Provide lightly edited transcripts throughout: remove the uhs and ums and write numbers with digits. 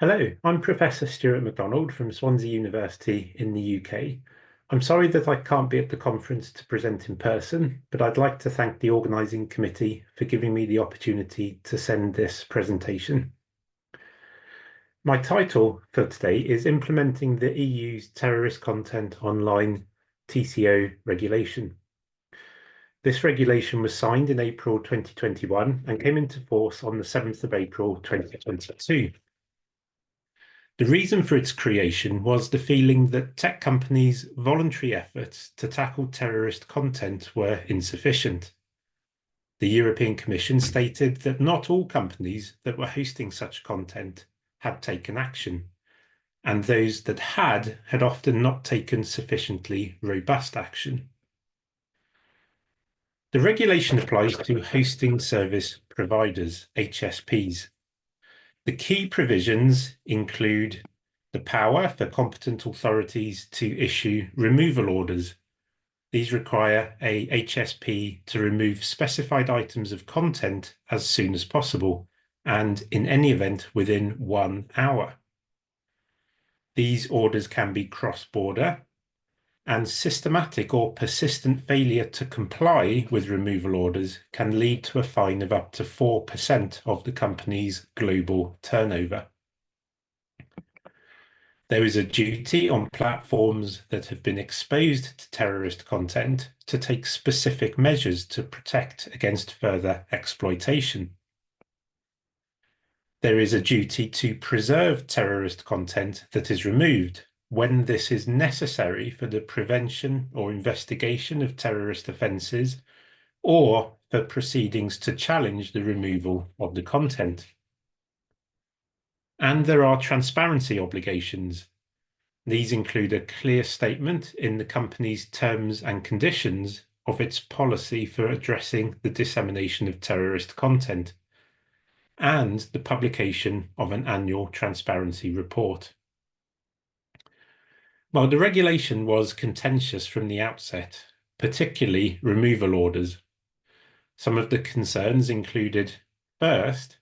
Hello, I'm Professor Stuart MacDonald from Swansea University in the UK. I'm sorry that I can't be at the conference to present in person, but I'd like to thank the organising committee for giving me the opportunity to send this presentation. My title for today is Implementing the EU's Terrorist Content Online TCO Regulation. This regulation was signed in April 2021 and came into force on the 7th of April 2022. The reason for its creation was the feeling that tech companies' voluntary efforts to tackle terrorist content were insufficient. The European Commission stated that not all companies that were hosting such content had taken action, and those that had often not taken sufficiently robust action. The regulation applies to hosting service providers, HSPs. The key provisions include the power for competent authorities to issue removal orders. These require a HSP to remove specified items of content as soon as possible, and in any event within 1 hour. These orders can be cross-border, and systematic or persistent failure to comply with removal orders can lead to a fine of up to 4% of the company's global turnover. There is a duty on platforms that have been exposed to terrorist content to take specific measures to protect against further exploitation. There is a duty to preserve terrorist content that is removed when this is necessary for the prevention or investigation of terrorist offences or for proceedings to challenge the removal of the content. And there are transparency obligations. These include a clear statement in the company's terms and conditions of its policy for addressing the dissemination of terrorist content, and the publication of an annual transparency report. While the regulation was contentious from the outset, particularly removal orders, some of the concerns included, first,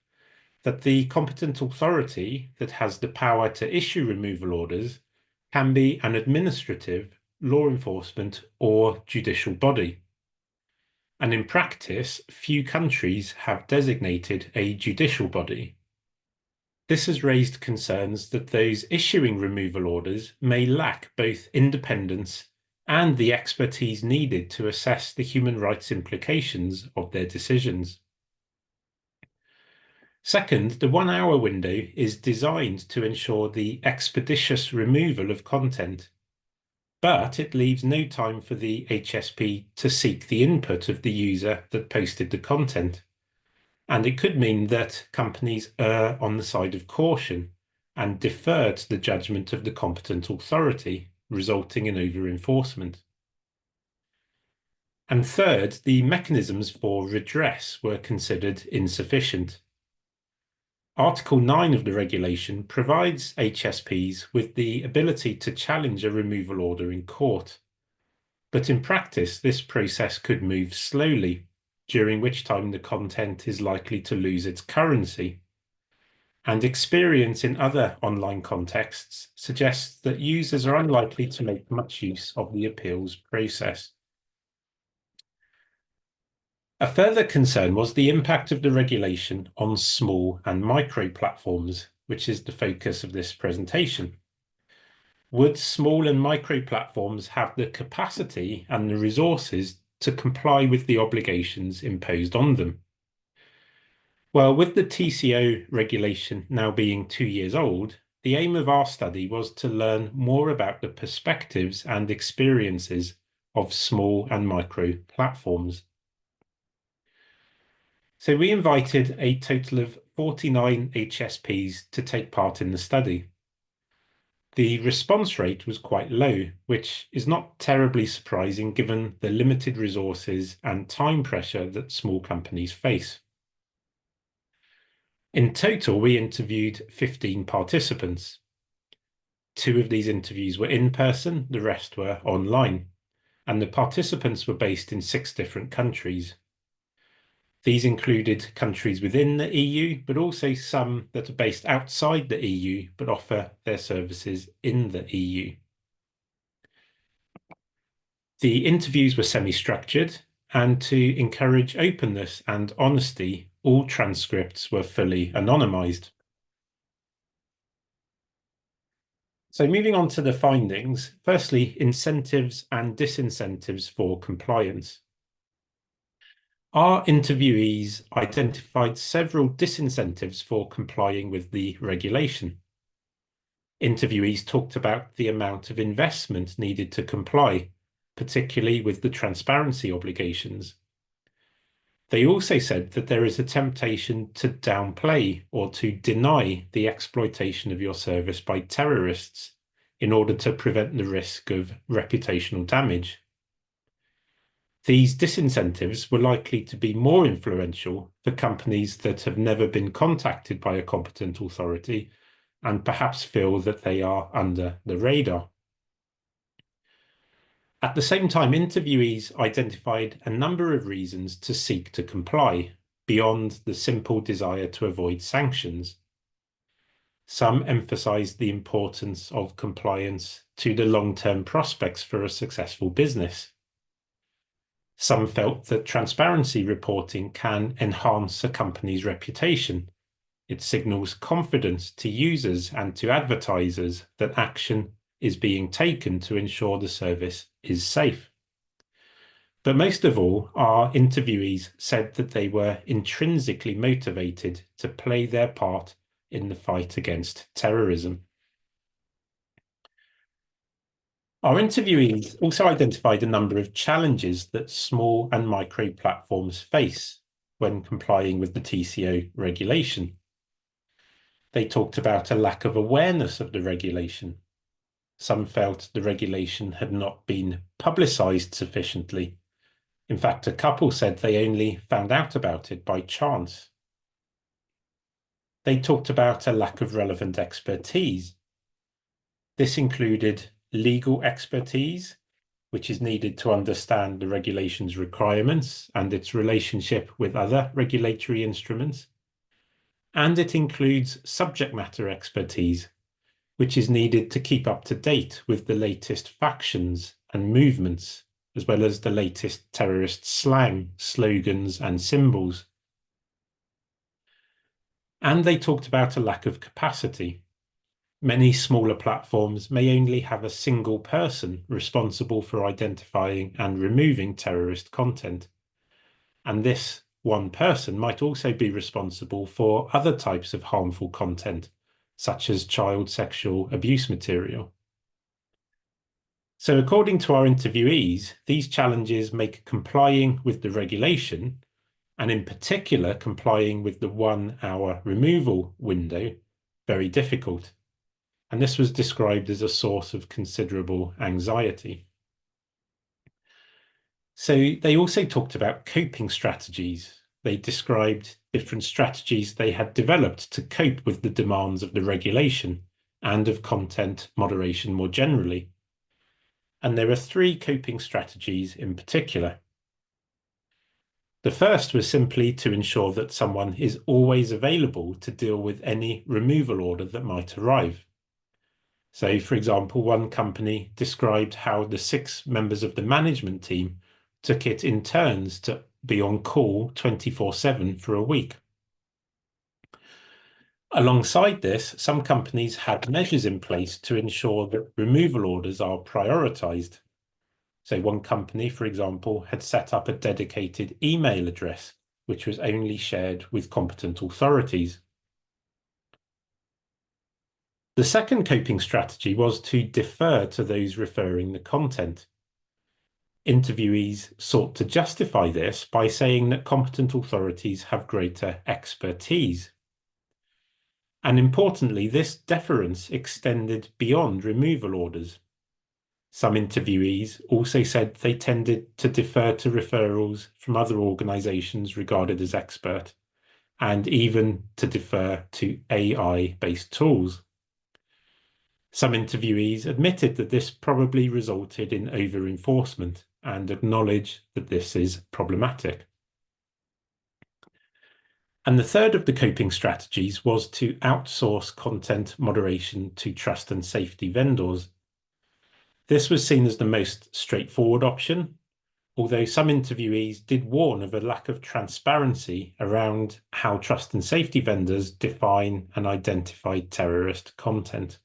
that the competent authority that has the power to issue removal orders can be an administrative, law enforcement, or judicial body. And in practice, few countries have designated a judicial body. This has raised concerns that those issuing removal orders may lack both independence and the expertise needed to assess the human rights implications of their decisions. Second, the 1 hour window is designed to ensure the expeditious removal of content, but it leaves no time for the HSP to seek the input of the user that posted the content. And it could mean that companies err on the side of caution and defer to the judgment of the competent authority, resulting in over-enforcement. And third, the mechanisms for redress were considered insufficient. Article 9 of the regulation provides HSPs with the ability to challenge a removal order in court. But in practice, this process could move slowly, during which time the content is likely to lose its currency. And experience in other online contexts suggests that users are unlikely to make much use of the appeals process. A further concern was the impact of the regulation on small and micro platforms, which is the focus of this presentation. Would small and micro platforms have the capacity and the resources to comply with the obligations imposed on them? Well, with the TCO regulation now being 2 years old, the aim of our study was to learn more about the perspectives and experiences of small and micro platforms. So we invited a total of 49 HSPs to take part in the study. The response rate was quite low, which is not terribly surprising given the limited resources and time pressure that small companies face. In total, we interviewed 15 participants. 2 of these interviews were in person, the rest were online, and the participants were based in 6 different countries. These included countries within the EU, but also some that are based outside the EU but offer their services in the EU. The interviews were semi-structured, and to encourage openness and honesty, all transcripts were fully anonymized. So moving on to the findings, firstly, incentives and disincentives for compliance. Our interviewees identified several disincentives for complying with the regulation. Interviewees talked about the amount of investment needed to comply, particularly with the transparency obligations. They also said that there is a temptation to downplay or to deny the exploitation of your service by terrorists in order to prevent the risk of reputational damage. These disincentives were likely to be more influential for companies that have never been contacted by a competent authority and perhaps feel that they are under the radar. At the same time, interviewees identified a number of reasons to seek to comply beyond the simple desire to avoid sanctions. Some emphasized the importance of compliance to the long-term prospects for a successful business. Some felt that transparency reporting can enhance a company's reputation. It signals confidence to users and to advertisers that action is being taken to ensure the service is safe. But most of all, our interviewees said that they were intrinsically motivated to play their part in the fight against terrorism. Our interviewees also identified a number of challenges that small and micro platforms face when complying with the TCO regulation. They talked about a lack of awareness of the regulation. Some felt the regulation had not been publicized sufficiently. In fact, a couple said they only found out about it by chance. They talked about a lack of relevant expertise. This included legal expertise, which is needed to understand the regulation's requirements and its relationship with other regulatory instruments. And it includes subject matter expertise, which is needed to keep up to date with the latest factions and movements, as well as the latest terrorist slang, slogans, and symbols. And they talked about a lack of capacity. Many smaller platforms may only have a single person responsible for identifying and removing terrorist content. And this one person might also be responsible for other types of harmful content, such as child sexual abuse material. So according to our interviewees, these challenges make complying with the regulation, and in particular complying with the 1-hour removal window, very difficult. And this was described as a source of considerable anxiety. So they also talked about coping strategies. They described different strategies they had developed to cope with the demands of the regulation and of content moderation more generally. And there are 3 coping strategies in particular. The first was simply to ensure that someone is always available to deal with any removal order that might arrive. So, for example, one company described how the 6 members of the management team took it in turns to be on call 24/7 for a week. Alongside this, some companies had measures in place to ensure that removal orders are prioritized. So one company, for example, had set up a dedicated email address, which was only shared with competent authorities. The second coping strategy was to defer to those referring the content. Interviewees sought to justify this by saying that competent authorities have greater expertise. And importantly, this deference extended beyond removal orders. Some interviewees also said they tended to defer to referrals from other organizations regarded as expert, and even to defer to AI-based tools. Some interviewees admitted that this probably resulted in over-enforcement and acknowledged that this is problematic. And the third of the coping strategies was to outsource content moderation to trust and safety vendors. This was seen as the most straightforward option, although some interviewees did warn of a lack of transparency around how trust and safety vendors define and identify terrorist content.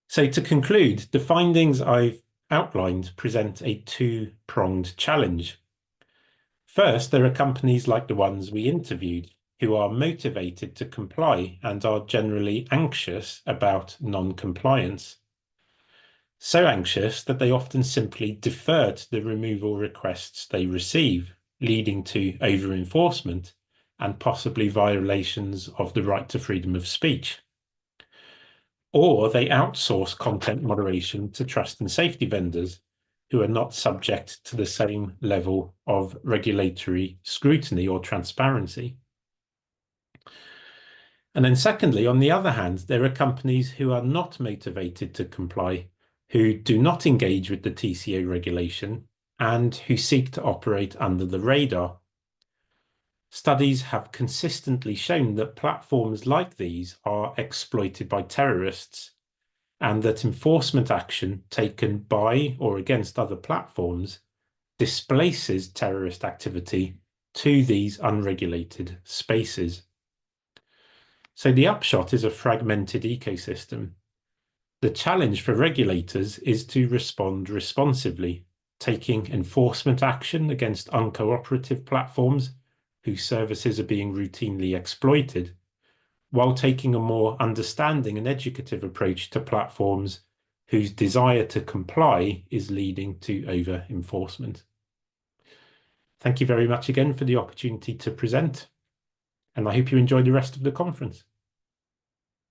So to conclude, the findings I've outlined present a two-pronged challenge. First, there are companies like the ones we interviewed who are motivated to comply and are generally anxious about non-compliance. So anxious that they often simply defer to the removal requests they receive, leading to over-enforcement and possibly violations of the right to freedom of speech. Or they outsource content moderation to trust and safety vendors who are not subject to the same level of regulatory scrutiny or transparency. And then secondly, on the other hand, there are companies who are not motivated to comply, who do not engage with the TCO regulation, and who seek to operate under the radar. Studies have consistently shown that platforms like these are exploited by terrorists, and that enforcement action taken by or against other platforms displaces terrorist activity to these unregulated spaces. So the upshot is a fragmented ecosystem. The challenge for regulators is to respond responsively, taking enforcement action against uncooperative platforms whose services are being routinely exploited, while taking a more understanding and educative approach to platforms whose desire to comply is leading to over-enforcement. Thank you very much again for the opportunity to present, and I hope you enjoy the rest of the conference.